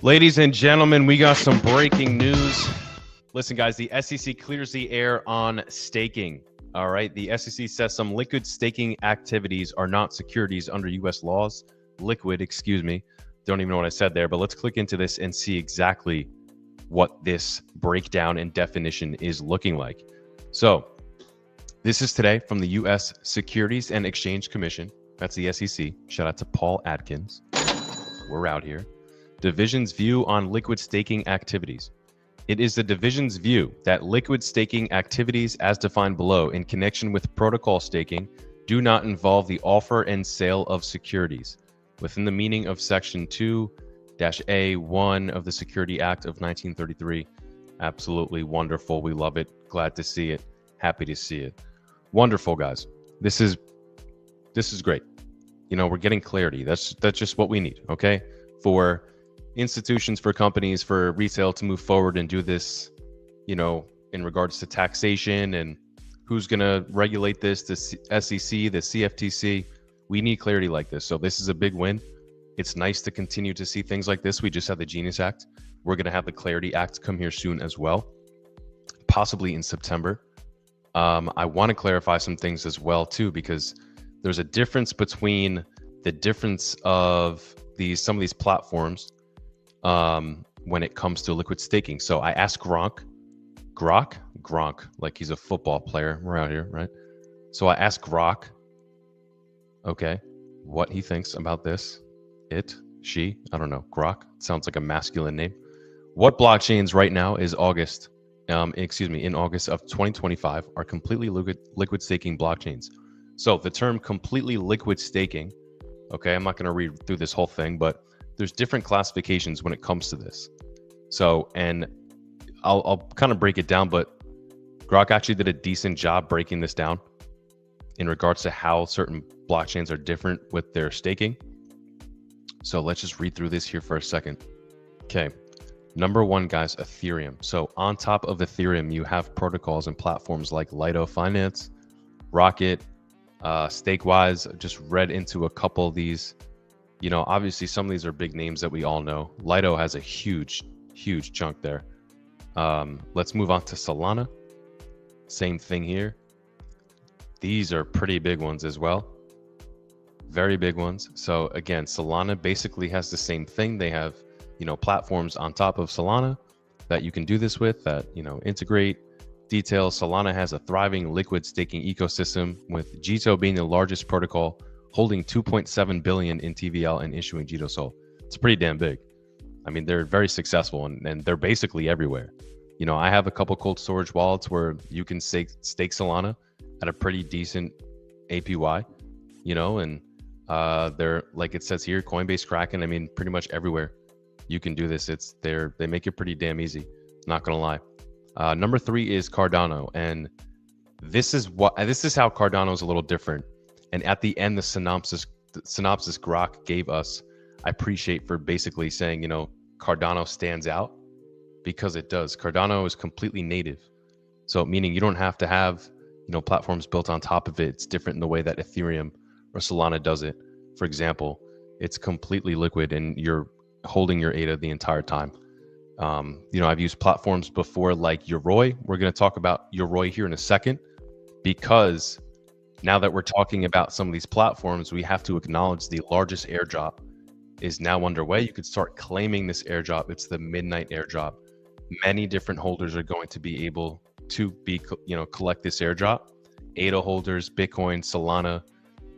Ladies and gentlemen, we got some breaking news. Listen, guys, the SEC clears the air on staking. All right. The SEC says some liquid staking activities are not securities under U.S. laws. Liquid, excuse me. Don't even know what I said there, but let's click into this and see exactly what this breakdown and definition is looking like. So this is today from the U.S. Securities and Exchange Commission. That's the SEC. Shout out to Paul Atkins. We're out here. Division's view on liquid staking activities. It is the division's view that liquid staking activities as defined below in connection with protocol staking do not involve the offer and sale of securities within the meaning of Section 2-A1 of the Security Act of 1933. Absolutely wonderful. We love it. Glad to see it. Happy to see it. Wonderful, guys. This is great. You know, we're getting clarity. That's just what we need, okay? For institutions, for companies, for retail to move forward and do this, you know, in regards to taxation and who's going to regulate this, the SEC, the CFTC. We need clarity like this. So this is a big win. It's nice to continue to see things like this. We just had the Genius Act. We're going to have the Clarity Act come here soon as well, possibly in September. I want to clarify some things as well, too, because there's a difference between the difference of some of these platforms when it comes to liquid staking. So I asked Gronk, like he's a football player. We're out here, right? So I asked Grok, okay, what he thinks about this. She, I don't know, Grok, sounds like a masculine name. What blockchains right now is in August of 2025 are completely liquid staking blockchains. So the term completely liquid staking, okay, I'm not going to read through this whole thing, but there's different classifications when it comes to this. So, and I'll kind of break it down, but Grok actually did a decent job breaking this down in regards to how certain blockchains are different with their staking. So let's just read through this here for a second. Okay. Number one, guys, Ethereum. So on top of Ethereum, you have protocols and platforms like Lido Finance, Rocket, Stakewise. Just read into a couple of these. You know, obviously some of these are big names that we all know. Lido has a huge chunk there. Let's move on to Solana. Same thing here. These are pretty big ones as well. Very big ones. So again, Solana basically has the same thing. They have, you know, platforms on top of Solana that you can do this with, that, you know, integrate details. Solana has a thriving liquid staking ecosystem, with Jito being the largest protocol, holding 2.7 billion in TVL and issuing Jito Sol. It's pretty damn big. I mean, they're very successful and they're basically everywhere. You know, I have a couple cold storage wallets where you can stake Solana at a pretty decent APY, you know, and they're, like it says here, Coinbase, Kraken. I mean, pretty much everywhere you can do this. They make it pretty damn easy. Not gonna lie. Number 3 is Cardano, and this is how Cardano is a little different. And at the end, the synopsis Grok gave us, I appreciate, for basically saying, you know, Cardano stands out, because it does. Cardano is completely native. So meaning you don't have to have, you know, platforms built on top of it. It's different in the way that Ethereum or Solana does it. For example, it's completely liquid and you're holding your ADA the entire time. You know, I've used platforms before like Yoroi. We're going to talk about Yoroi here in a second, because now that we're talking about some of these platforms, we have to acknowledge the largest airdrop is now underway. You could start claiming this airdrop. It's the midnight airdrop. Many different holders are going to be able to collect this airdrop. ADA holders, Bitcoin, Solana,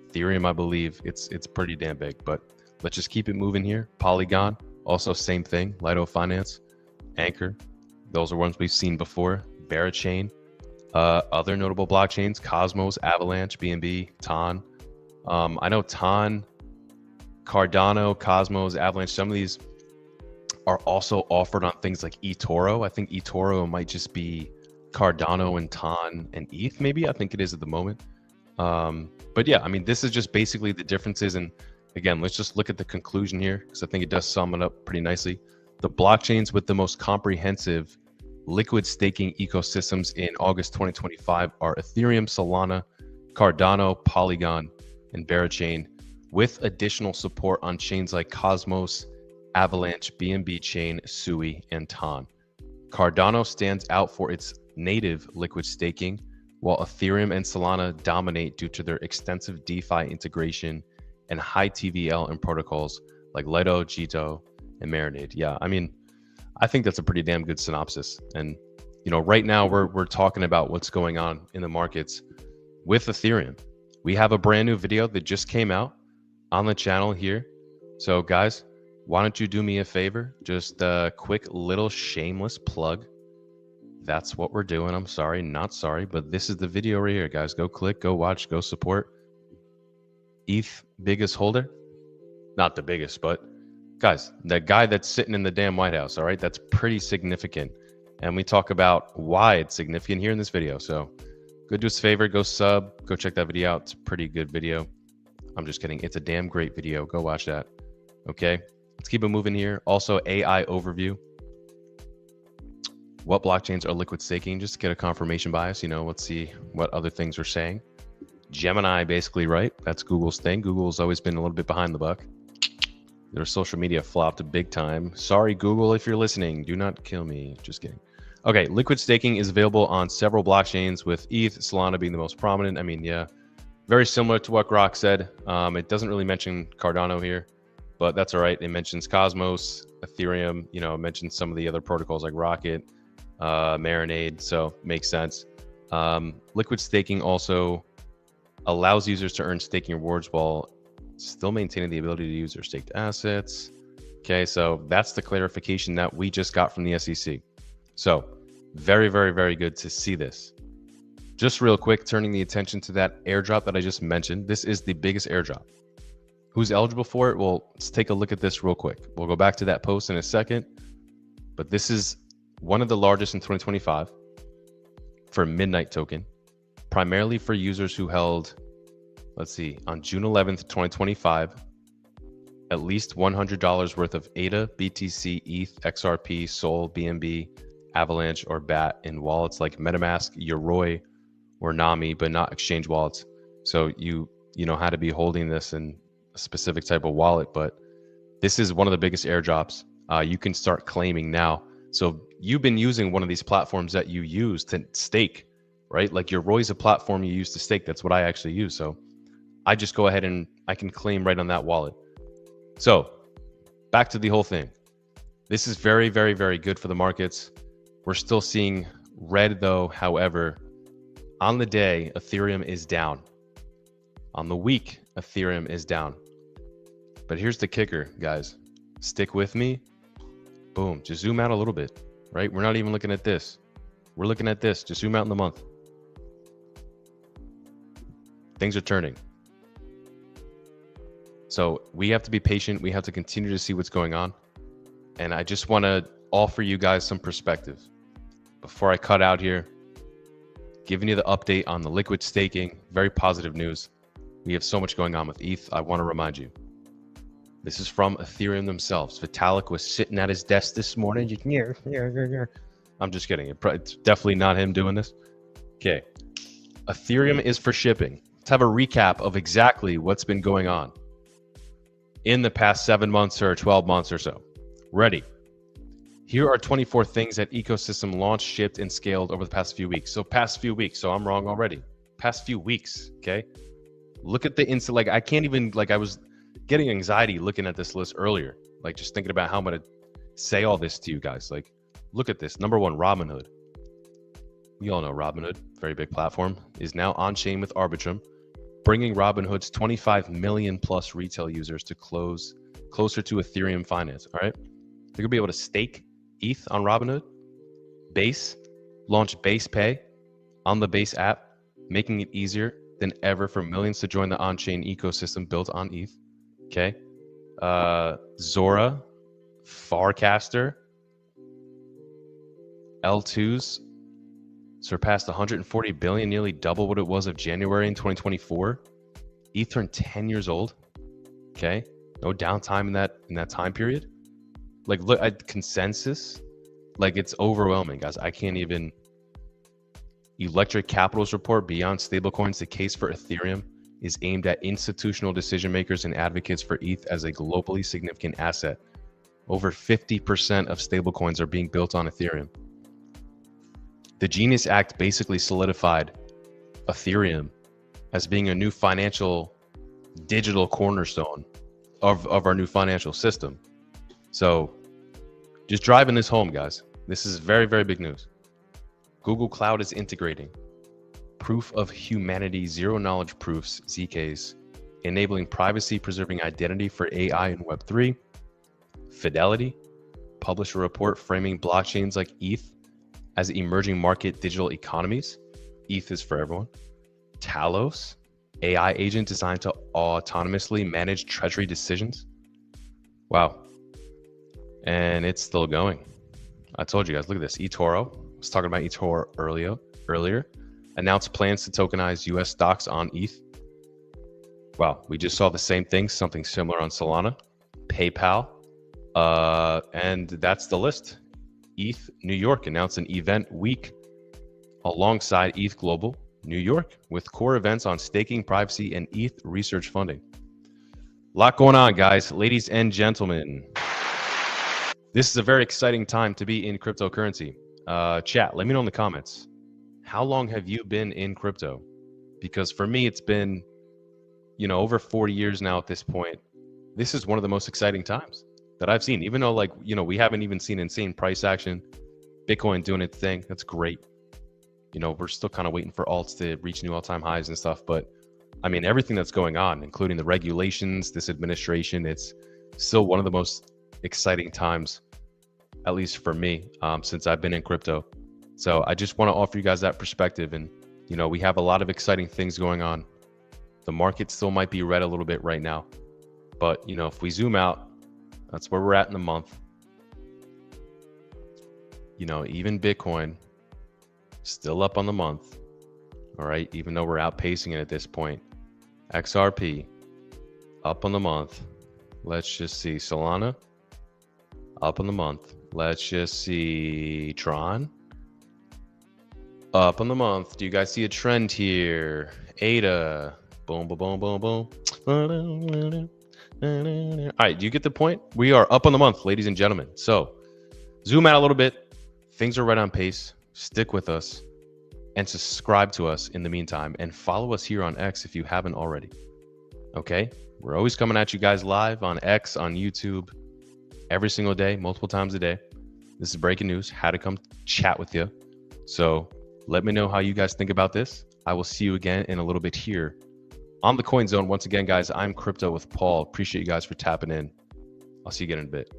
Ethereum, I believe. It's pretty damn big, but let's just keep it moving here. Polygon, also same thing. Lido Finance, Anchor, those are ones we've seen before. Barachain, other notable blockchains: Cosmos, Avalanche, BNB, TON. I know TON, Cardano, Cosmos, Avalanche, some of these are also offered on things like eToro. I think eToro might just be Cardano and TON and ETH, maybe. I think it is at the moment. But yeah, I mean, this is just basically the differences. And again, let's just look at the conclusion here, because I think it does sum it up pretty nicely. The blockchains with the most comprehensive liquid staking ecosystems in August 2025 are Ethereum, Solana, Cardano, Polygon, and Barachain, with additional support on chains like Cosmos, Avalanche, BNB Chain, Sui, and Ton. Cardano stands out for its native liquid staking, while Ethereum and Solana dominate due to their extensive DeFi integration and high TVL in protocols like Lido, Jito, and Marinade. Yeah, I mean, I think that's a pretty damn good synopsis. And right now we're talking about what's going on in the markets with Ethereum. We have a brand new video that just came out on the channel here. So guys, why don't you do me a favor? Just a quick little shameless plug. That's what we're doing. I'm sorry, not sorry, but this is the video right here, guys. Go click, go watch, go support. ETH biggest holder. Not the biggest, but guys, the guy that's sitting in the damn White House, all right? That's pretty significant. And we talk about why it's significant here in this video. So go do us a favor, go sub, go check that video out. It's a pretty good video. I'm just kidding. It's a damn great video. Go watch that. Okay, let's keep it moving here. Also, AI overview. What blockchains are liquid staking? Just to get a confirmation bias, let's see what other things are saying. Gemini, basically, right? That's Google's thing. Google's always been a little bit behind the buck. Their social media flopped big time. Sorry, Google, if you're listening. Do not kill me. Just kidding. Okay, liquid staking is available on several blockchains, with ETH, Solana being the most prominent. I mean, yeah, very similar to what Grok said. It doesn't really mention Cardano here, but that's all right. It mentions Cosmos, Ethereum, it mentions some of the other protocols like Rocket, Marinade, so makes sense. Liquid staking also allows users to earn staking rewards while still maintaining the ability to use their staked assets. Okay, so that's the clarification that we just got from the SEC. So very, very, very good to see this. Just real quick, turning the attention to that airdrop that I just mentioned. This is the biggest airdrop. Who's eligible for it? Well, let's take a look at this real quick. We'll go back to that post in a second. But this is one of the largest in 2025 for Midnight token, primarily for users who held, let's see, on June 11th, 2025, at least $100 worth of ADA, BTC, ETH, XRP, Sol, BNB, Avalanche, or BAT in wallets like MetaMask, Yoroi, or Nami, but not exchange wallets. So you had to be holding this in a specific type of wallet, but this is one of the biggest airdrops. You can start claiming now. So you've been using one of these platforms that you use to stake, right? Like Yoroi is a platform you use to stake. That's what I actually use. So I just go ahead and I can claim right on that wallet. So back to the whole thing. This is very, very, very good for the markets. We're still seeing red though. However, on the day, Ethereum is down. On the week, Ethereum is down. But here's the kicker, guys. Stick with me. Boom. Just zoom out a little bit, right? We're not even looking at this. We're looking at this. Just zoom out in the month. Things are turning. So we have to be patient. We have to continue to see what's going on. And I just want to offer you guys some perspective before I cut out here, giving you the update on the liquid staking. Very positive news. We have so much going on with ETH. I want to remind you, this is from Ethereum themselves. Vitalik was sitting at his desk this morning. I'm just kidding. It's definitely not him doing this. Okay. Ethereum is for shipping. Let's have a recap of exactly what's been going on in the past 7 months or 12 months or so. Ready? Here are 24 things that ecosystem launched, shipped, and scaled over the past few weeks. So past few weeks. So I'm wrong already. Past few weeks. Okay. Look at the instant. Like I can't even, like I was getting anxiety looking at this list earlier. Like just thinking about how I'm going to say all this to you guys. Like look at this. Number one, Robinhood. We all know Robinhood, very big platform, is now on chain with Arbitrum, bringing Robinhood's 25 million plus retail users to closer to Ethereum finance. All right. They're going to be able to stake ETH on Robinhood. Base, launch Base Pay on the Base app, making it easier than ever for millions to join the on-chain ecosystem built on ETH. Okay. Zora, Farcaster, L2s surpassed 140 billion, nearly double what it was of January in 2024. ETH turned 10 years old. Okay. No downtime in that time period. Like look at consensus. Like it's overwhelming, guys. I can't even. Electric Capital's report, Beyond Stablecoins, the case for Ethereum is aimed at institutional decision makers and advocates for ETH as a globally significant asset. Over 50% of stablecoins are being built on Ethereum. The Genius Act basically solidified Ethereum as being a new financial digital cornerstone of our new financial system. So just driving this home, guys. This is very, very big news. Google Cloud is integrating proof of humanity zero knowledge proofs, ZKs, enabling privacy preserving identity for AI and Web3. Fidelity published a report framing blockchains like ETH as emerging market digital economies. ETH is for everyone. Talos, AI agent designed to autonomously manage treasury decisions. Wow. And it's still going. I told you guys, look at this. eToro, I was talking about eToro earlier, announced plans to tokenize US stocks on ETH. Wow, we just saw the same thing, something similar on Solana, PayPal, and that's the list. ETH New York announced an event week alongside ETH Global New York with core events on staking, privacy, and ETH research funding. A lot going on, guys. Ladies and gentlemen, this is a very exciting time to be in cryptocurrency. Chat, let me know in the comments. How long have you been in crypto? Because for me, it's been, over 40 years now at this point. This is one of the most exciting times that I've seen, even though we haven't even seen insane price action, Bitcoin doing its thing. That's great. We're still kind of waiting for alts to reach new all-time highs and stuff. But I mean, everything that's going on, including the regulations, this administration, it's still one of the most exciting times, at least for me, since I've been in crypto. So I just want to offer you guys that perspective. And, we have a lot of exciting things going on. The market still might be red a little bit right now. But, if we zoom out, that's where we're at in the month. Even Bitcoin still up on the month. All right. Even though we're outpacing it at this point. XRP up on the month. Let's just see Solana up on the month. Let's just see Tron up on the month. Do you guys see a trend here? ADA. Boom, boom, boom, boom, boom. All right, do you get the point? We are up on the month, ladies and gentlemen. So zoom out a little bit. Things are right on pace. Stick with us and subscribe to us in the meantime, and follow us here on X if you haven't already. Okay, we're always coming at you guys live on X, on YouTube, every single day, multiple times a day. This is breaking news. Had to come chat with you. So let me know how you guys think about this. I will see you again in a little bit here on the Coin Zone. Once again, guys, I'm Crypto with Paul. Appreciate you guys for tapping in. I'll see you again in a bit.